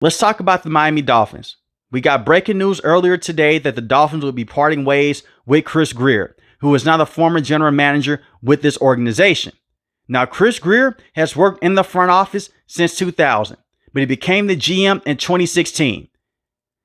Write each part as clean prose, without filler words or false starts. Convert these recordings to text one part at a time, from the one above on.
Let's talk about the Miami Dolphins. We got breaking news earlier today that the Dolphins will be parting ways with Chris Grier, who is now the former general manager with this organization. Now, Chris Grier has worked in the front office since 2000, but he became the GM in 2016.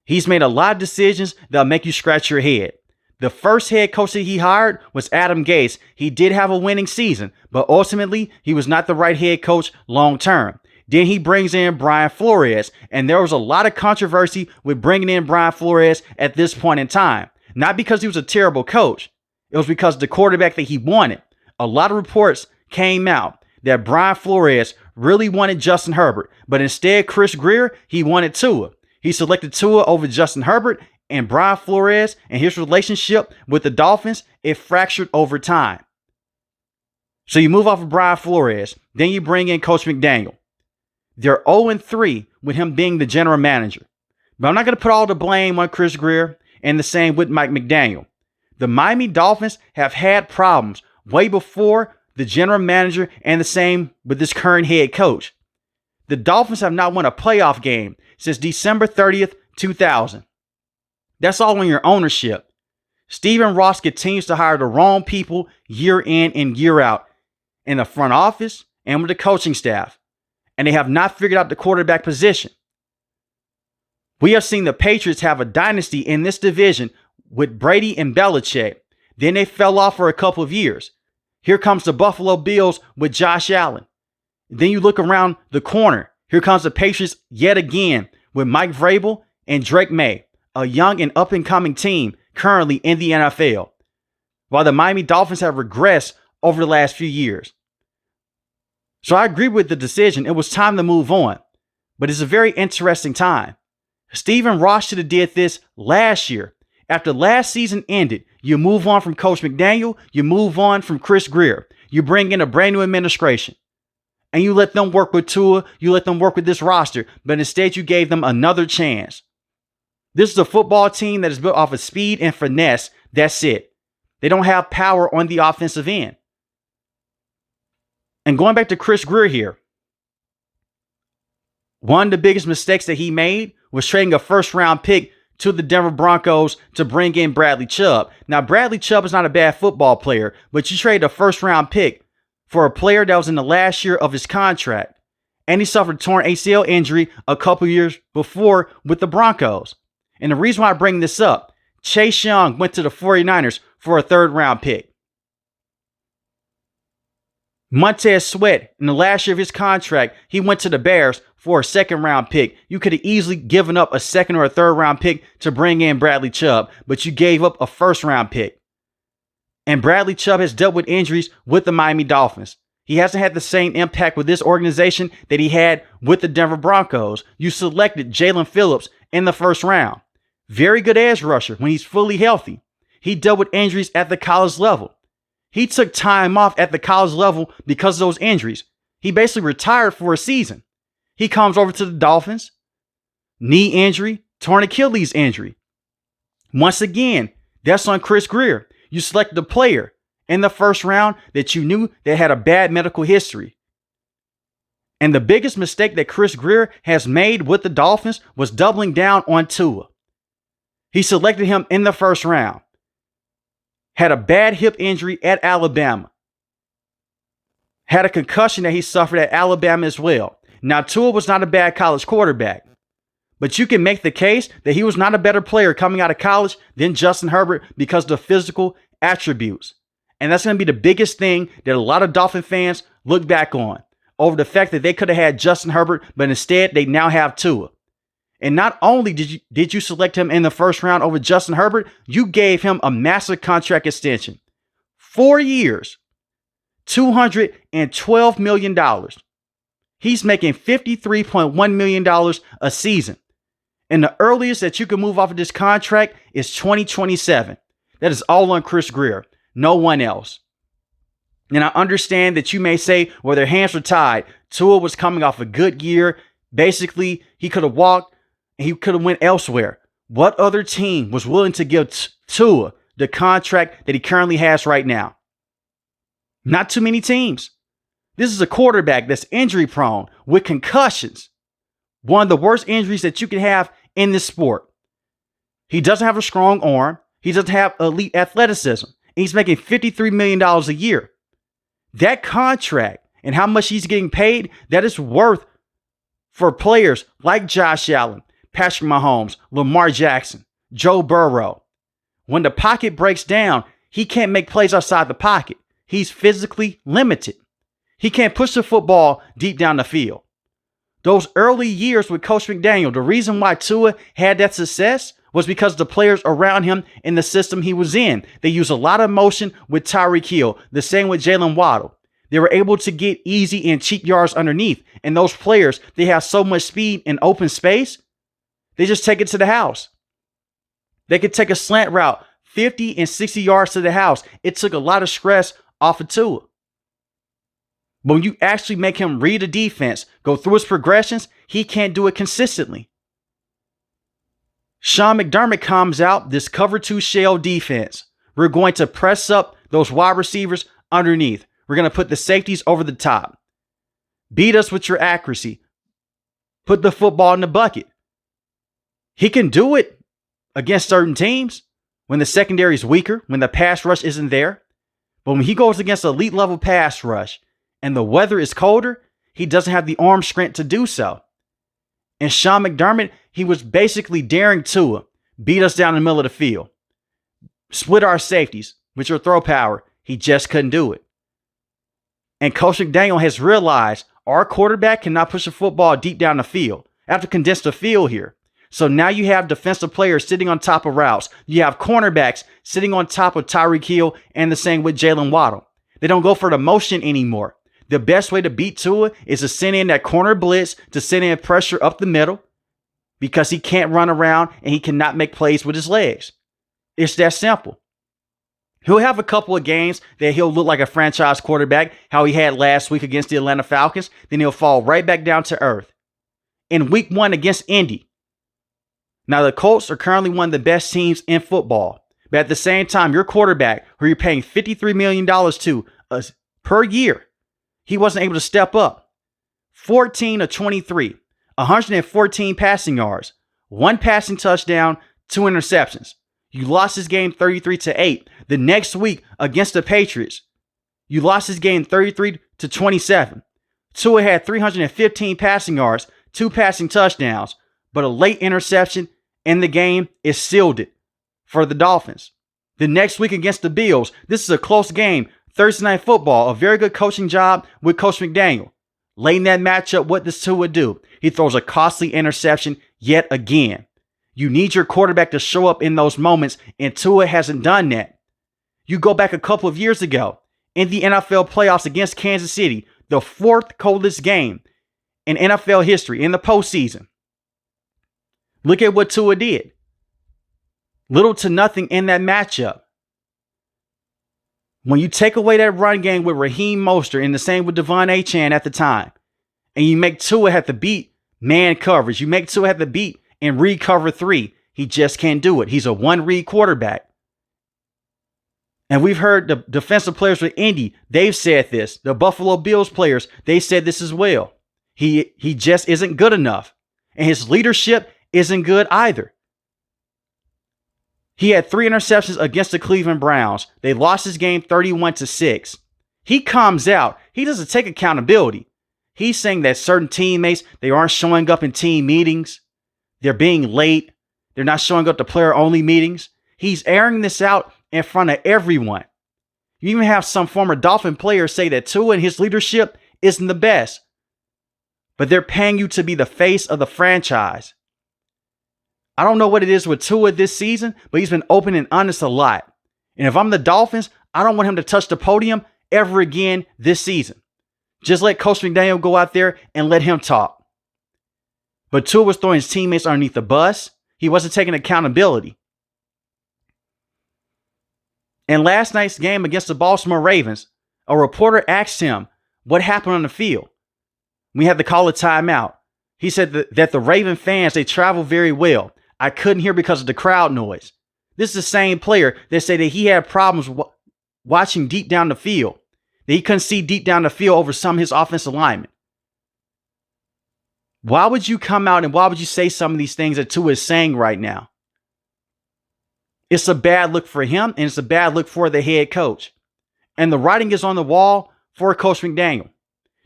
He's made a lot of decisions that'll make you scratch your head. The first head coach that he hired was Adam Gase. He did have a winning season, but ultimately he was not the right head coach long term. Then he brings in Brian Flores, and there was a lot of controversy with bringing in Brian Flores at this point in time. Not because he was a terrible coach. It was because the quarterback that he wanted. A lot of reports came out that Brian Flores really wanted Justin Herbert, but instead Chris Grier, he wanted Tua. He selected Tua over Justin Herbert, and Brian Flores and his relationship with the Dolphins, it fractured over time. So you move off of Brian Flores, then you bring in Coach McDaniel. They're 0-3 with him being the general manager. But I'm not going to put all the blame on Chris Grier, and the same with Mike McDaniel. The Miami Dolphins have had problems way before the general manager, and the same with this current head coach. The Dolphins have not won a playoff game since December 30th, 2000. That's all on your ownership. Stephen Ross continues to hire the wrong people year in and year out in the front office and with the coaching staff. And they have not figured out the quarterback position. We have seen the Patriots have a dynasty in this division with Brady and Belichick. Then they fell off for a couple of years. Here comes the Buffalo Bills with Josh Allen. Then you look around the corner. Here comes the Patriots yet again with Mike Vrabel and Drake May, a young and up-and-coming team currently in the NFL, while the Miami Dolphins have regressed over the last few years. So I agree with the decision. It was time to move on, but it's a very interesting time. Stephen Ross should have did this last year. After last season ended, you move on from Coach McDaniel, you move on from Chris Grier, you bring in a brand new administration, and you let them work with Tua, you let them work with this roster, but instead you gave them another chance. This is a football team that is built off of speed and finesse. That's it. They don't have power on the offensive end. And going back to Chris Grier here, one of the biggest mistakes that he made was trading a first-round pick to the Denver Broncos to bring in Bradley Chubb. Now, Bradley Chubb is not a bad football player, but you trade a first-round pick for a player that was in the last year of his contract. And he suffered a torn ACL injury a couple years before with the Broncos. And the reason why I bring this up, Chase Young went to the 49ers for a third-round pick. Montez Sweat, in the last year of his contract, he went to the Bears for a second-round pick. You could have easily given up a second or a third-round pick to bring in Bradley Chubb, but you gave up a first-round pick. And Bradley Chubb has dealt with injuries with the Miami Dolphins. He hasn't had the same impact with this organization that he had with the Denver Broncos. You selected Jalen Phillips in the first round. Very good edge rusher when he's fully healthy. He dealt with injuries at the college level. He took time off at the college level because of those injuries. He basically retired for a season. He comes over to the Dolphins. Knee injury, torn Achilles injury. Once again, that's on Chris Grier. You selected a player in the first round that you knew that had a bad medical history. And the biggest mistake that Chris Grier has made with the Dolphins was doubling down on Tua. He selected him in the first round. Had a bad hip injury at Alabama. Had a concussion that he suffered at Alabama as well. Now, Tua was not a bad college quarterback, but you can make the case that he was not a better player coming out of college than Justin Herbert because of the physical attributes. And that's going to be the biggest thing that a lot of Dolphin fans look back on, over the fact that they could have had Justin Herbert, but instead they now have Tua. And not only did you select him in the first round over Justin Herbert, you gave him a massive contract extension. 4 years, $212 million. He's making $53.1 million a season. And the earliest that you can move off of this contract is 2027. That is all on Chris Grier, no one else. And I understand that you may say, well, their hands were tied. Tua was coming off a good year. Basically, he could have walked and he could have went elsewhere. What other team was willing to give Tua the contract that he currently has right now? Not too many teams. This is a quarterback that's injury prone with concussions. One of the worst injuries that you can have in this sport. He doesn't have a strong arm. He doesn't have elite athleticism. And he's making $53 million a year. That contract and how much he's getting paid, that is worth for players like Josh Allen, Patrick Mahomes, Lamar Jackson, Joe Burrow. When the pocket breaks down, he can't make plays outside the pocket. He's physically limited. He can't push the football deep down the field. Those early years with Coach McDaniel, the reason why Tua had that success was because the players around him in the system he was in. They used a lot of motion with Tyreek Hill, the same with Jalen Waddle. They were able to get easy and cheap yards underneath. And those players, they have so much speed in open space, they just take it to the house. They could take a slant route 50 and 60 yards to the house. It took a lot of stress off of Tua. But when you actually make him read a defense, go through his progressions, he can't do it consistently. Sean McDermott comes out, this cover 2 shell defense. We're going to press up those wide receivers underneath. We're going to put the safeties over the top. Beat us with your accuracy. Put the football in the bucket. He can do it against certain teams when the secondary is weaker, when the pass rush isn't there. But when he goes against elite level pass rush and the weather is colder, he doesn't have the arm strength to do so. And Sean McDermott, he was basically daring Tua, beat us down the middle of the field, split our safeties with your throw power. He just couldn't do it. And Coach McDaniel has realized our quarterback cannot push the football deep down the field. I have to condense the field here. So now you have defensive players sitting on top of routes. You have cornerbacks sitting on top of Tyreek Hill, and the same with Jalen Waddle. They don't go for the motion anymore. The best way to beat Tua is to send in that corner blitz, to send in pressure up the middle, because he can't run around and he cannot make plays with his legs. It's that simple. He'll have a couple of games that he'll look like a franchise quarterback, how he had last week against the Atlanta Falcons. Then he'll fall right back down to earth. In week 1 against Indy. Now, the Colts are currently one of the best teams in football. But at the same time, your quarterback, who you're paying $53 million to per year, he wasn't able to step up. 14 of 23, 114 passing yards, 1 passing touchdown, 2 interceptions. You lost this game 33-8. The next week against the Patriots, you lost this game 33-27. Tua had 315 passing yards, 2 passing touchdowns, but a late interception in the game is sealed it for the Dolphins. The next week against the Bills, this is a close game. Thursday Night Football, a very good coaching job with Coach McDaniel. Late in that matchup, what does Tua do? He throws a costly interception yet again. You need your quarterback to show up in those moments, and Tua hasn't done that. You go back a couple of years ago, in the NFL playoffs against Kansas City, the 4th coldest game in NFL history in the postseason. Look at what Tua did. Little to nothing in that matchup. When you take away that run game with Raheem Mostert and the same with Devon Achane at the time, and you make Tua have to beat man coverage, you make Tua have to beat and read cover 3, he just can't do it. He's a one-read quarterback. And we've heard the defensive players with Indy, they've said this. The Buffalo Bills players, they said this as well. He just isn't good enough. And his leadership isn't good either. He had 3 interceptions against the Cleveland Browns. They lost his game 31-6. He comes out. He doesn't take accountability. He's saying that certain teammates, they aren't showing up in team meetings. They're being late. They're not showing up to player-only meetings. He's airing this out in front of everyone. You even have some former Dolphin players say that Tua and his leadership isn't the best. But they're paying you to be the face of the franchise. I don't know what it is with Tua this season, but he's been open and honest a lot. And if I'm the Dolphins, I don't want him to touch the podium ever again this season. Just let Coach McDaniel go out there and let him talk. But Tua was throwing his teammates underneath the bus. He wasn't taking accountability. In last night's game against the Baltimore Ravens, a reporter asked him what happened on the field. We had to call a timeout. He said that the Raven fans, they travel very well. I couldn't hear because of the crowd noise. This is the same player that said that he had problems watching deep down the field. That he couldn't see deep down the field over some of his offensive linemen. Why would you come out and why would you say some of these things that Tua is saying right now? It's a bad look for him, and it's a bad look for the head coach. And the writing is on the wall for Coach McDaniel.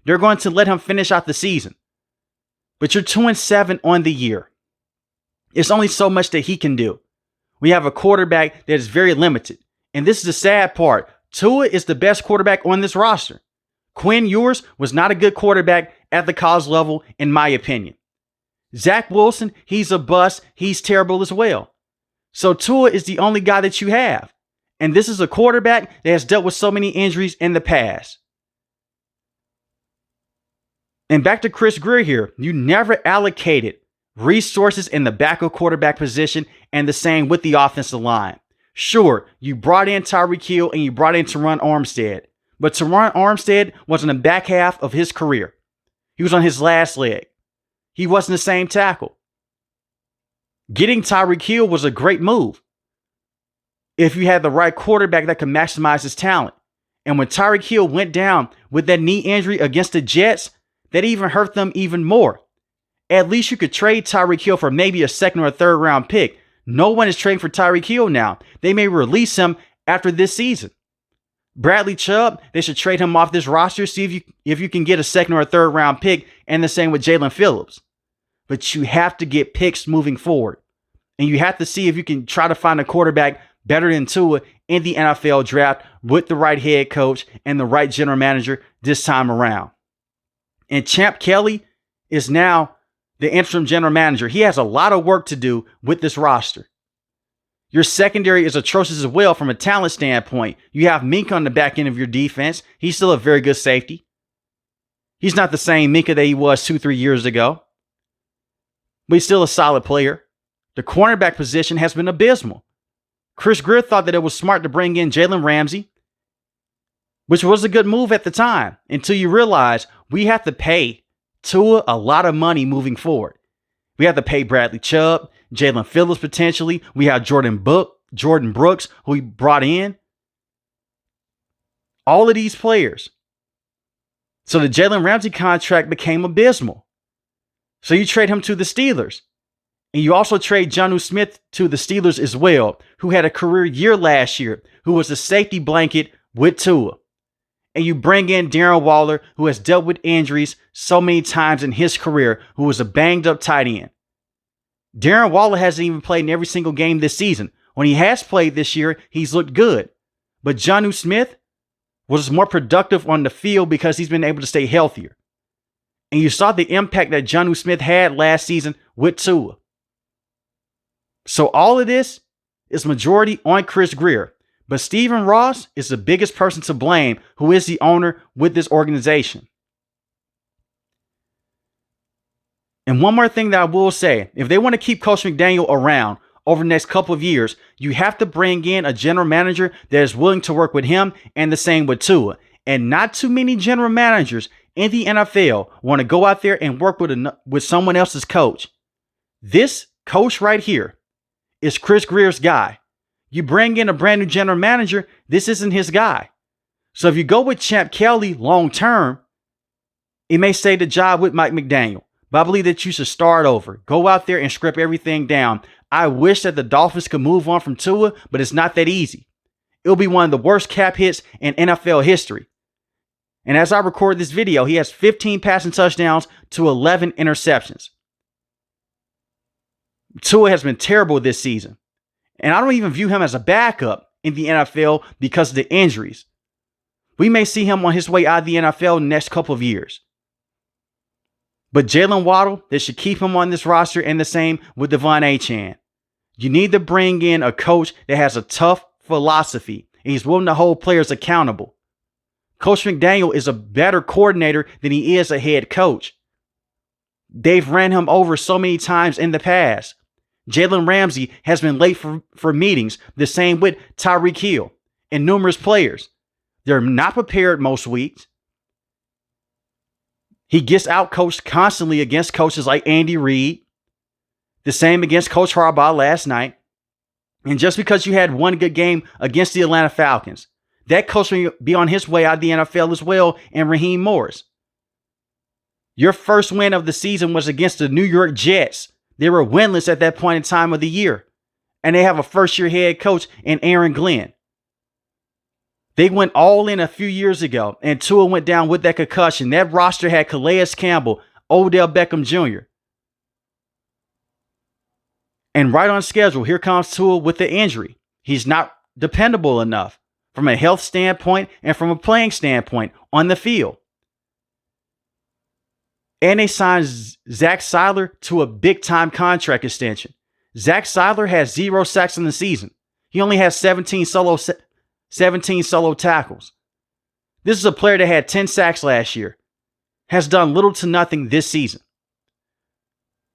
They're going to let him finish out the season. But you're 2-7 on the year. It's only so much that he can do. We have a quarterback that is very limited. And this is the sad part. Tua is the best quarterback on this roster. Quinn Ewers was not a good quarterback at the college level, in my opinion. Zach Wilson, he's a bust. He's terrible as well. So Tua is the only guy that you have. And this is a quarterback that has dealt with so many injuries in the past. And back to Chris Grier here. You never allocated resources in the backup quarterback position, and the same with the offensive line. Sure, you brought in Tyreek Hill and you brought in Teron Armstead. But Teron Armstead was in the back half of his career. He was on his last leg. He wasn't the same tackle. Getting Tyreek Hill was a great move if you had the right quarterback that could maximize his talent. And when Tyreek Hill went down with that knee injury against the Jets, that even hurt them even more. At least you could trade Tyreek Hill for maybe a second or a third round pick. No one is trading for Tyreek Hill now. They may release him after this season. Bradley Chubb, they should trade him off this roster, see if you can get a second or a third round pick, and the same with Jalen Phillips. But you have to get picks moving forward. And you have to see if you can try to find a quarterback better than Tua in the NFL draft with the right head coach and the right general manager this time around. And Champ Kelly is now the interim general manager. He has a lot of work to do with this roster. Your secondary is atrocious as well from a talent standpoint. You have Minkah on the back end of your defense. He's still a very good safety. He's not the same Minkah that he was 2-3 years ago, but he's still a solid player. The cornerback position has been abysmal. Chris Grier thought that it was smart to bring in Jalen Ramsey, which was a good move at the time, until you realize we have to pay Tua a lot of money moving forward. We have to pay Bradley Chubb, Jalen Phillips potentially. We have Jordan Brooks, who we brought in. All of these players. So the Jalen Ramsey contract became abysmal. So you trade him to the Steelers. And you also trade Jonnu Smith to the Steelers as well, who had a career year last year, who was a safety blanket with Tua. And you bring in Darren Waller, who has dealt with injuries so many times in his career, who was a banged up tight end. Darren Waller hasn't even played in every single game this season. When he has played this year, he's looked good. But Jonnu Smith was more productive on the field because he's been able to stay healthier. And you saw the impact that Jonnu Smith had last season with Tua. So all of this is majority on Chris Grier. But Stephen Ross is the biggest person to blame, who is the owner with this organization. And one more thing that I will say, if they want to keep Coach McDaniel around over the next couple of years, you have to bring in a general manager that is willing to work with him, and the same with Tua. And not too many general managers in the NFL want to go out there and work with someone else's coach. This coach right here is Chris Grier's guy. You bring in a brand new general manager, this isn't his guy. So if you go with Champ Kelly long term, it may stay the job with Mike McDaniel. But I believe that you should start over. Go out there and strip everything down. I wish that the Dolphins could move on from Tua, but it's not that easy. It'll be one of the worst cap hits in NFL history. And as I record this video, he has 15 passing touchdowns to 11 interceptions. Tua has been terrible this season. And I don't even view him as a backup in the NFL because of the injuries. We may see him on his way out of the NFL in the next couple of years. But Jalen Waddle, they should keep him on this roster, and the same with Devon Achane. You need to bring in a coach that has a tough philosophy and he's willing to hold players accountable. Coach McDaniel is a better coordinator than he is a head coach. They've ran him over so many times in the past. Jalen Ramsey has been late for meetings. The same with Tyreek Hill and numerous players. They're not prepared most weeks. He gets outcoached constantly against coaches like Andy Reid. The same against Coach Harbaugh last night. And just because you had one good game against the Atlanta Falcons, that coach will be on his way out of the NFL as well, and Raheem Morris. Your first win of the season was against the New York Jets. They were winless at that point in time of the year. And they have a first-year head coach in Aaron Glenn. They went all in a few years ago, and Tua went down with that concussion. That roster had Calais Campbell, Odell Beckham Jr. And right on schedule, here comes Tua with the injury. He's not dependable enough from a health standpoint and from a playing standpoint on the field. And they signed Zach Seiler to a big-time contract extension. Zach Seiler has 0 sacks in the season. He only has 17 solo tackles. This is a player that had 10 sacks last year. Has done little to nothing this season.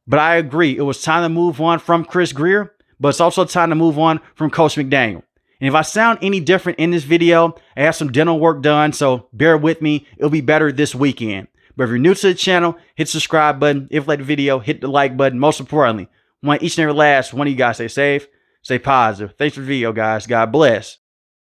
But I agree, it was time to move on from Chris Grier, but it's also time to move on from Coach McDaniel. And if I sound any different in this video, I have some dental work done, so bear with me. It'll be better this weekend. But if you're new to the channel, hit the subscribe button. If you like the video, hit the like button. Most importantly, I want each and every last one of you guys to stay safe, stay positive. Thanks for the video, guys. God bless.